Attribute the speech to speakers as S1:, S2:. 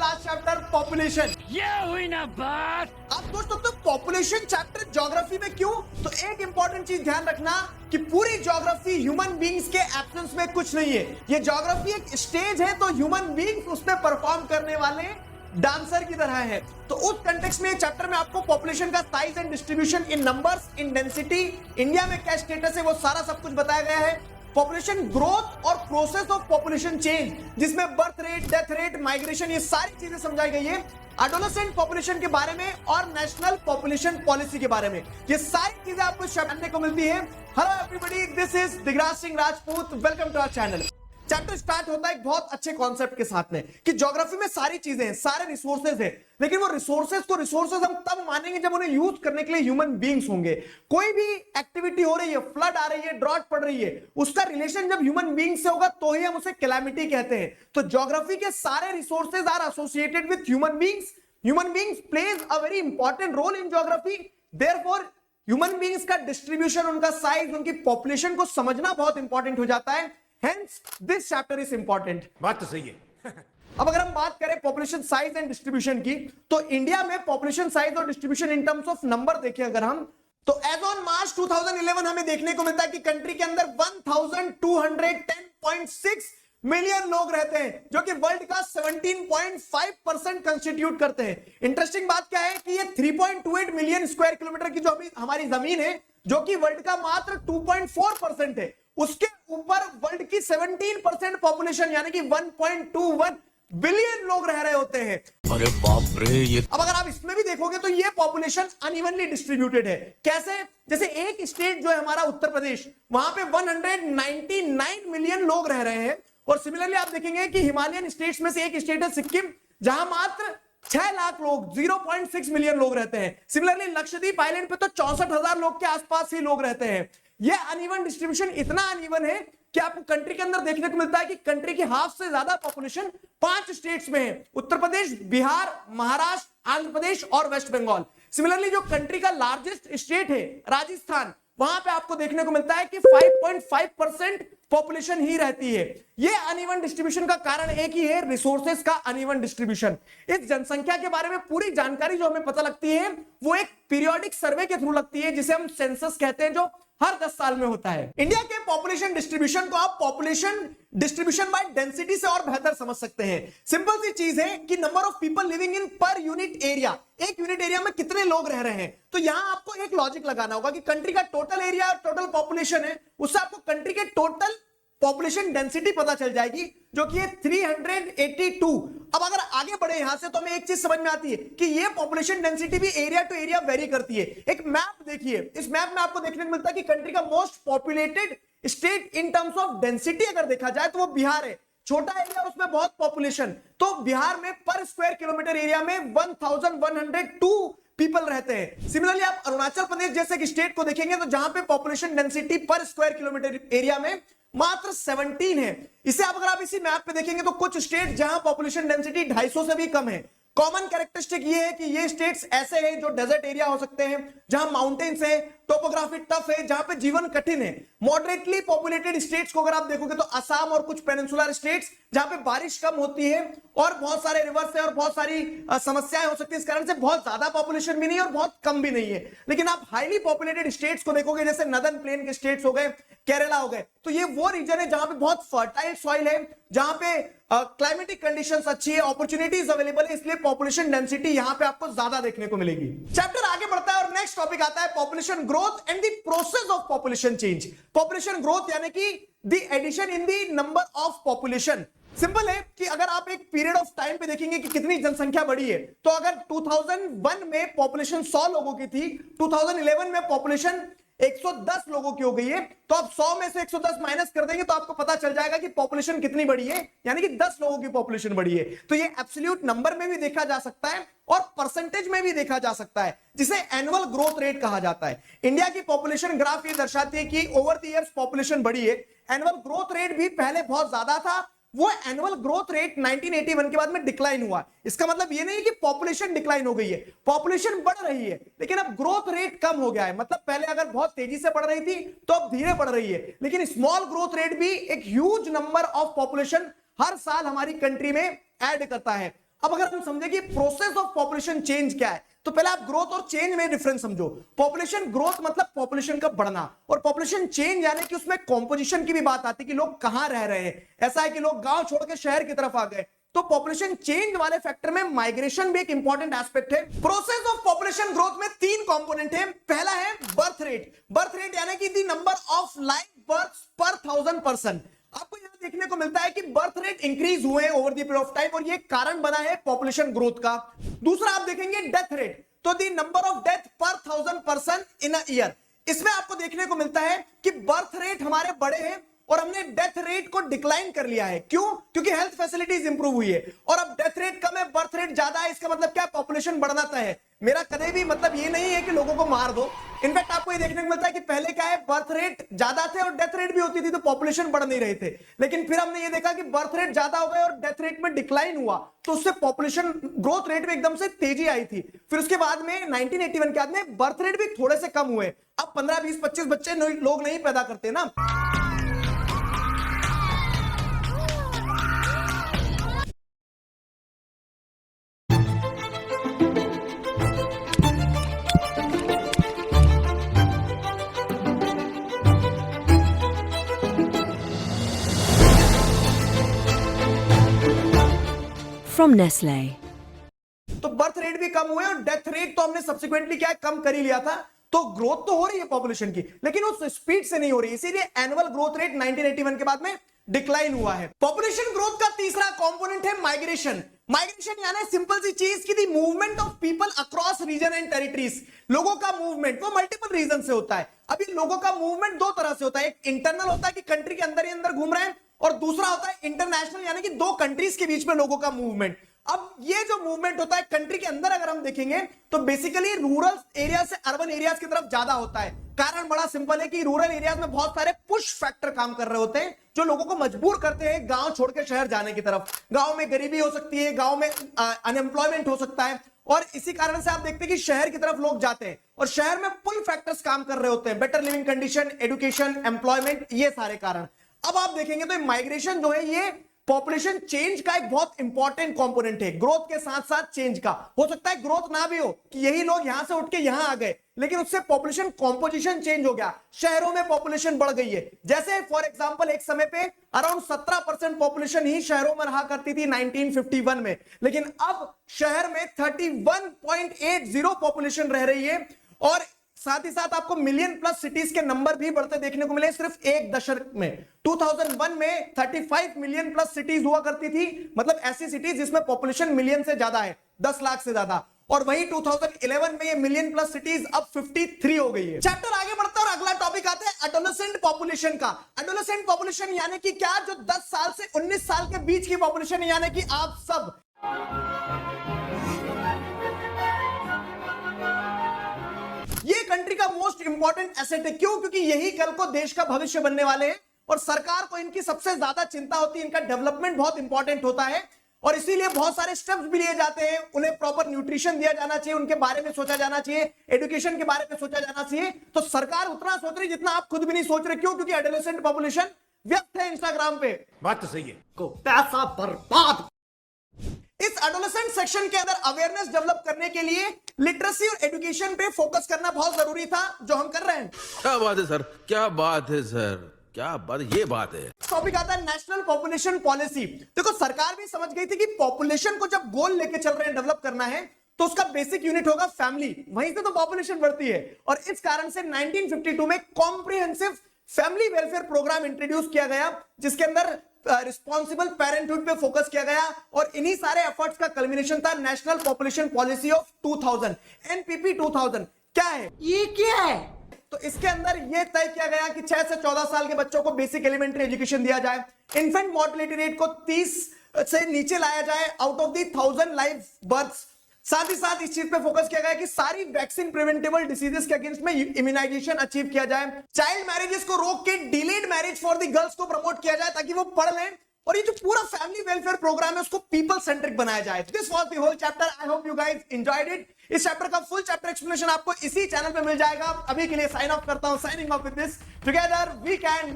S1: Last chapter population.
S2: ये हुई ना बात।
S1: आप सोच सकते हो पॉपुलेशन चैप्टर ज्योग्राफी में क्यों? तो एक इंपॉर्टेंट चीज ध्यान रखना कि पूरी ज्योग्राफी ह्यूमन बींग्स के एब्सेंस में कुछ नहीं है। ये ज्योग्राफी एक स्टेज है, तो ह्यूमन बींग्स उस पर परफॉर्म करने वाले डांसर की तरह है। तो उस कंटेक्स्ट में चैप्टर में आपको पॉपुलेशन का size and distribution in numbers, in density, India में क्या स्टेटस है, वो सारा सब कुछ बताया गया है। पॉपुलेशन ग्रोथ और प्रोसेस ऑफ पॉपुलेशन चेंज, जिसमें birth rate, death rate, migration, ये सारी चीजें समझाई गई है। एडोलेसेंट पॉपुलेशन के बारे में और नेशनल पॉपुलेशन पॉलिसी के बारे में, ये सारी चीजें आपको जानने को मिलती है। Hello everybody, this is Digraj Singh Rajput, welcome to our channel. Chapter start होता है एक बहुत अच्छे कॉन्सेप्ट के साथ में कि ज्योग्राफी में सारी चीजें हैं, सारे रिसोर्सेज हैं, लेकिन वो रिसोर्सेज हम तब मानेंगे जब उन्हें यूज करने के लिए ह्यूमन बीइंग्स होंगे। कोई भी एक्टिविटी हो रही है, फ्लड आ रही है, ड्रॉट पड़ रही है, उसका रिलेशन जब ह्यूमन बीइंग से होगा तो ही हम उसे कैलामिटी कहते हैं। तो ज्योग्राफी के सारे resources are associated with human beings. Human beings plays a very important role in geography. Therefore human beings का डिस्ट्रीब्यूशन, उनका साइज, उनकी पॉपुलेशन को समझना बहुत इंपॉर्टेंट हो जाता है। Hence, this chapter is important.
S3: बात तो सही है।
S1: अब अगर हम बात करें पॉपुलेशन साइज एंड डिस्ट्रीब्यूशन की, तो इंडिया में पॉपुलेशन साइज और distribution in terms of number देखें अगर हम, तो एज ऑन मार्च 2011 हमें देखने को मिलता है कि कंट्री के अंदर 1210.6 मिलियन लोग रहते हैं, जो कि वर्ल्ड का 17.5% कंस्टिट्यूट करते हैं। इंटरेस्टिंग बात क्या है कि ये 3.28 मिलियन स्क्वायर किलोमीटर की जो अभी हमारी जमीन है, जो कि वर्ल्ड का मात्र 2.4% है, उसके ऊपर वर्ल्ड की 17% पॉपुलेशन यानी कि 1.21 बिलियन लोग रह रहे होते हैं।
S3: अरे बाप रे, ये
S1: अब अगर आप इसमें भी देखोगे तो ये पॉपुलेशन अनइवनली डिस्ट्रीब्यूटेड है। कैसे? जैसे एक स्टेट जो है हमारा उत्तर प्रदेश, वहां पे 199 मिलियन लोग रह रहे हैं, और सिमिलरली आप देखेंगे कि हिमालयन स्टेट्स में से एक स्टेट है सिक्किम, जहां मात्र 6 लाख लोग, 0.6 मिलियन लोग रहते हैं। सिमिलरली लक्षद्वीप आइलैंड पे तो 64,000 लोग के आसपास ही लोग रहते हैं। यह अनइवन डिस्ट्रीब्यूशन इतना अनइवन है कि आपको कंट्री के अंदर देखने को मिलता है कि कंट्री की हाफ से ज्यादा पॉपुलेशन 5 स्टेट्स में है: उत्तर प्रदेश, बिहार, महाराष्ट्र, आंध्र प्रदेश और वेस्ट बंगाल। सिमिलरली जो कंट्री का लार्जेस्ट स्टेट है राजस्थान, वहां पे आपको देखने को मिलता है कि 5.5% पॉपुलेशन ही रहती है। यह अनइवन डिस्ट्रीब्यूशन का कारण एक ही है, रिसोर्सेज का अनइवन डिस्ट्रीब्यूशन। इस जनसंख्या के बारे में पूरी जानकारी जो हमें पता लगती है, वो एक पीरियोडिक सर्वे के थ्रू लगती है, जिसे हम सेंसस कहते हैं, जो हर 10 साल में होता है। इंडिया के पॉपुलेशन डिस्ट्रीब्यूशन को आप पॉपुलेशन डिस्ट्रीब्यूशन बाय डेंसिटी से और बेहतर समझ सकते हैं। सिंपल सी चीज है कि number of people living in per unit area, एक यूनिट एरिया में कितने लोग रह रहे हैं। तो यहां आपको एक लॉजिक लगाना होगा कि कंट्री का टोटल एरिया और टोटल पॉपुलेशन है, उससे आपको कंट्री के टोटल पॉपुलेशन डेंसिटी पता चल जाएगी, जो कि है 382। अब अगर आगे बढ़े यहां से, तो हमें एक चीज समझ में आती है कि ये पॉपुलेशन डेंसिटी भी एरिया टू एरिया वेरी करती है। एक मैप देखिए, इस मैप में आपको देखने को मिलता है कि कंट्री का most populated state in terms of density अगर देखा जाए तो वो बिहार है। छोटा एरिया, उसमें बहुत पॉपुलेशन, तो बिहार में पर स्क्वायर किलोमीटर एरिया में 1102 पीपल रहते हैं। सिमिलरली आप अरुणाचल प्रदेश जैसे कि स्टेट को देखेंगे, तो जहां पे पॉपुलेशन डेंसिटी पर स्क्वायर किलोमीटर एरिया में मात्र 17 है। इसे अगर आप इसी मैप पे देखेंगे तो कुछ स्टेट जहां पॉपुलेशन डेंसिटी 250 से भी कम है। कॉमन कैरेक्टरिस्टिक ये है कि ये स्टेट्स ऐसे हैं जो डेजर्ट एरिया हो सकते हैं, जहां माउंटेन्स है, टोपोग्राफी टफ है, जहां पे जीवन कठिन है। मॉडरेटली पॉपुलेटेड स्टेट्स को अगर आप देखोगे तो असम और कुछ पेनिनसुलर स्टेट्स, जहां पे बारिश कम होती है और बहुत सारे रिवर्स है और बहुत सारी समस्याएं हो सकती है, इस कारण से बहुत ज्यादा पॉपुलेशन भी नहीं है और बहुत कम भी नहीं है। लेकिन आप हाईली पॉपुलेटेड स्टेट्स को देखोगे, जैसे नदर्न प्लेन के स्टेट्स हो गए, केरला हो गए, तो ये वो रीजन है जहां पे बहुत फर्टाइल सॉइल है, जहां पे क्लाइमेटिक कंडीशंस अच्छी है, अपॉर्चुनिटीज अवेलेबल है, इसलिए पॉपुलेशन डेंसिटी यहां पे आपको ज्यादा देखने को मिलेगी। चैप्टर आगे बढ़ता है और नेक्स्ट टॉपिक आता है population growth and the process of population change. Population growth यानी कि the addition in the number of population. Simple है कि अगर आप एक पीरियड ऑफ टाइम पे देखेंगे कि कितनी जनसंख्या बढ़ी है, तो अगर 2001 में पॉपुलेशन 100 लोगों की थी, 2011 में पॉपुलेशन 110 लोगों की हो गई है, तो आप 100 में से 110 माइनस कर देंगे तो आपको पता चल जाएगा कि पॉपुलेशन कितनी बढ़ी है, यानी कि 10 लोगों की पॉपुलेशन बढ़ी है। तो ये एब्सोल्यूट नंबर में भी देखा जा सकता है और परसेंटेज में भी देखा जा सकता है, जिसे एनुअल ग्रोथ रेट कहा जाता है। इंडिया की पॉपुलेशन ग्राफ ये दर्शाती है कि ओवर द इयर्स पॉपुलेशन बढ़ी है। एनुअल ग्रोथ रेट भी पहले बहुत ज्यादा था, वो एनुअल ग्रोथ रेट 1981 के बाद में डिक्लाइन हुआ। इसका मतलब ये नहीं कि पॉपुलेशन डिक्लाइन हो गई है, पॉपुलेशन बढ़ रही है, लेकिन अब ग्रोथ रेट कम हो गया है। मतलब पहले अगर बहुत तेजी से बढ़ रही थी, तो अब धीरे बढ़ रही है। लेकिन स्मॉल ग्रोथ रेट भी एक ह्यूज नंबर ऑफ पॉपुलेशन हर साल हमारी कंट्री में ऐड करता है। अब अगर हम समझे कि प्रोसेस ऑफ पॉपुलेशन चेंज क्या है, तो पहले आप ग्रोथ और चेंज में डिफरेंस समझो। पॉपुलेशन ग्रोथ मतलब पॉपुलेशन का बढ़ना, और पॉपुलेशन चेंज यानी कि उसमें कॉम्पोजिशन की भी बात आती है कि लोग कहां रह रहे हैं। ऐसा है कि लोग गांव छोड़ के शहर की तरफ आ गए, तो पॉपुलेशन चेंज वाले फैक्टर में माइग्रेशन भी एक इंपॉर्टेंट एस्पेक्ट है। प्रोसेस ऑफ पॉपुलेशन ग्रोथ में 3 कंपोनेंट है। पहला है बर्थ रेट। बर्थ रेट यानी कि the number of live births per 1000 person. आपको यहां देखने को मिलता है कि बर्थ रेट इंक्रीज हुए over the period of time, और ये कारण बना है पॉपुलेशन ग्रोथ का। दूसरा आप देखेंगे डेथ रेट, तो द नंबर ऑफ डेथ पर 1000 पर्सन इन अ ईयर। इसमें आपको देखने को मिलता है कि बर्थ रेट हमारे बड़े हैं और हमने डेथ रेट को डिक्लाइन कर लिया है। क्यों? क्योंकि हेल्थ फैसिलिटीज इंप्रूव हुई है, और अब डेथ रेट कम है, बर्थ रेट ज्यादा है। इसका मतलब क्या? पॉपुलेशन बढ़ना तय है। मेरा कभी भी मतलब ये नहीं है कि लोगों को मार दो। इनफैक्ट आपको ये देखने को मिलता है कि पहले क्या है, बर्थ रेट ज्यादा थे और डेथ रेट भी होती थी, तो पॉपुलेशन बढ़ नहीं रहे थे। लेकिन फिर हमने ये देखा कि बर्थ रेट ज्यादा हो गए और डेथ रेट में डिक्लाइन हुआ, तो उससे पॉपुलेशन ग्रोथ रेट में एकदम से तेजी आई थी। फिर उसके बाद में 1981 के बाद में बर्थ रेट भी थोड़े से कम हुए। अब 15, 20, 25 बच्चे लोग नहीं पैदा करते ना।
S4: From Nestle.
S1: तो बर्थ रेट भी कम हुए और डेथ रेट तो हमने सब्सिक्वेंटली क्या है, कम कर ही लिया था। तो ग्रोथ तो हो रही है पॉपुलेशन की, लेकिन उस स्पीड से नहीं हो रही, इसीलिए एनुअल ग्रोथ रेट 1981 के बाद में डिक्लाइन हुआ है। पॉपुलेशन ग्रोथ का तीसरा कंपोनेंट है माइग्रेशन। माइग्रेशन यानी सिंपल सी चीज की the movement of people across region and territories. लोगों का मूवमेंट वो मल्टीपल रीजन से होता है। अभी लोगों का मूवमेंट 2 तरह से होता है। एक इंटरनल होता है कि कंट्री के अंदर ही अंदर घूम रहे हैं, और दूसरा होता है इंटरनेशनल यानी कि 2 कंट्रीज के बीच में लोगों का मूवमेंट। अब ये जो मूवमेंट होता है कंट्री के अंदर अगर हम देखेंगे तो बेसिकली रूरल एरिया से अर्बन एरियाज की तरफ ज्यादा होता है। कारण बड़ा सिंपल है कि रूरल एरियाज में बहुत सारे पुश फैक्टर काम कर रहे होते हैं जो लोगों को मजबूर करते हैं गांव छोड़ के शहर जाने की तरफ। गांव में गरीबी हो सकती है, गांव में अनएम्प्लॉयमेंट हो सकता है, और इसी कारण से आप देखते हैं कि शहर की तरफ लोग जाते हैं, और शहर में पुल फैक्टर्स काम कर रहे होते हैं। Better living condition, education, employment, ये सारे कारण। अब आप देखेंगे तो माइग्रेशन जो है ये पॉपुलेशन चेंज का एक बहुत इंपॉर्टेंट कंपोनेंट है। ग्रोथ के साथ साथ चेंज का। हो सकता है ग्रोथ ना भी हो कि यही लोग यहां से उठ के यहां आ गए, लेकिन उससे पॉपुलेशन कॉम्पोजिशन चेंज हो गया, शहरों में पॉपुलेशन बढ़ गई है। जैसे फॉर एग्जांपल एक समय पे अराउंड 17% पॉपुलेशन ही शहरों में रहा करती थी 1951 में, लेकिन अब शहर में 31.80 पॉपुलेशन रह रही है, और साथ ही साथ आपको मिलियन प्लस सिटीज के नंबर भी बढ़ते देखने को मिले सिर्फ एक दशक में। 2001 में 35 मिलियन प्लस सिटीज हुआ करती थी, मतलब ऐसी सिटीज जिसमें पॉपुलेशन मिलियन से ज्यादा है, 10 लाख से ज्यादा, और वही 2011 में ये मिलियन प्लस सिटीज अब 53 हो गई है। चैप्टर आगे बढ़ता है और अगला टॉपिक आता है एडोलेसेंट पॉपुलेशन का। एडोलेसेंट पॉपुलेशन यानी कि क्या? जो 10 साल से 19 साल के बीच की पॉपुलेशन, यानी कि आप सब। ये कंट्री का मोस्ट इंपॉर्टेंट एसेट है। क्यों? क्योंकि यही कल को देश का भविष्य बनने वाले हैं, और सरकार को इनकी सबसे ज्यादा चिंता होती है, इनका डेवलपमेंट बहुत इंपॉर्टेंट होता है, और इसीलिए बहुत सारे स्टेप्स भी लिए जाते हैं। उन्हें प्रॉपर न्यूट्रिशन दिया जाना चाहिए, उनके बारे में सोचा जाना चाहिए, एजुकेशन के बारे में सोचा जाना चाहिए। तो सरकार उतना सोच रही जितना आप खुद भी नहीं सोच रहे। क्यों? क्योंकि एडोलेसेंट पॉपुलेशन व्यस्त है इंस्टाग्राम पे।
S3: बात तो सही है।
S1: को पैसा बर्बाद। इस एडोलेसेंट सेक्शन के अंदर अवेयरनेस डेवलप करने के लिए लिटरेसी और एजुकेशन पे फोकस करना बहुत जरूरी था, जो हम कर रहे हैं।
S5: क्या बात है सर, क्या बात है सर, क्या बात, ये बात है।
S1: टॉपिक आता है नेशनल पॉपुलेशन पॉलिसी। देखो सरकार भी समझ गई थी कि पॉपुलेशन को जब गोल लेके चल रहे हैं, डेवलप करना है, तो उसका बेसिक यूनिट होगा फैमिली, वहीं से तो पॉपुलेशन बढ़ती है। और इस कारण से 1952 में comprehensive family welfare programme introduce किया गया, जिसके अंदर रिस्पॉन्सिबल पेरेंटहुड पे फोकस किया गया, और इन्हीं सारे एफर्ट्स का कल्मिनेशन था national population policy of 2000, NPP 2000। क्या है ये? क्या है? तो इसके अंदर यह तय किया गया कि 6 से 14 साल के बच्चों को बेसिक एलिमेंट्री एजुकेशन दिया जाए, इन्फेंट मोर्टेलिटी रेट को 30 से नीचे लाया जाए out of the 1000 live births. साथ ही साथ इस चीज पे फोकस किया गया कि सारी वैक्सीन प्रिवेंटेबल डिसीजेस के अगेंस्ट में इम्यूनाइजेशन अचीव किया जाए। चाइल्ड मैरिजेस को रोक के delayed marriage for the girls को प्रमोट किया जाए ताकि वो पढ़ लें, और ये जो पूरा फैमिली वेलफेयर प्रोग्राम है उसको पीपल सेंट्रिक बनाया जाए। This was the whole chapter. I hope you guys enjoyed it. इस चैप्टर का फुल चैप्टर एक्सप्लेनेशन आपको इसी चैनल पे मिल जाएगा। अभी के लिए साइन ऑफ करता हूं, signing off with this, together we can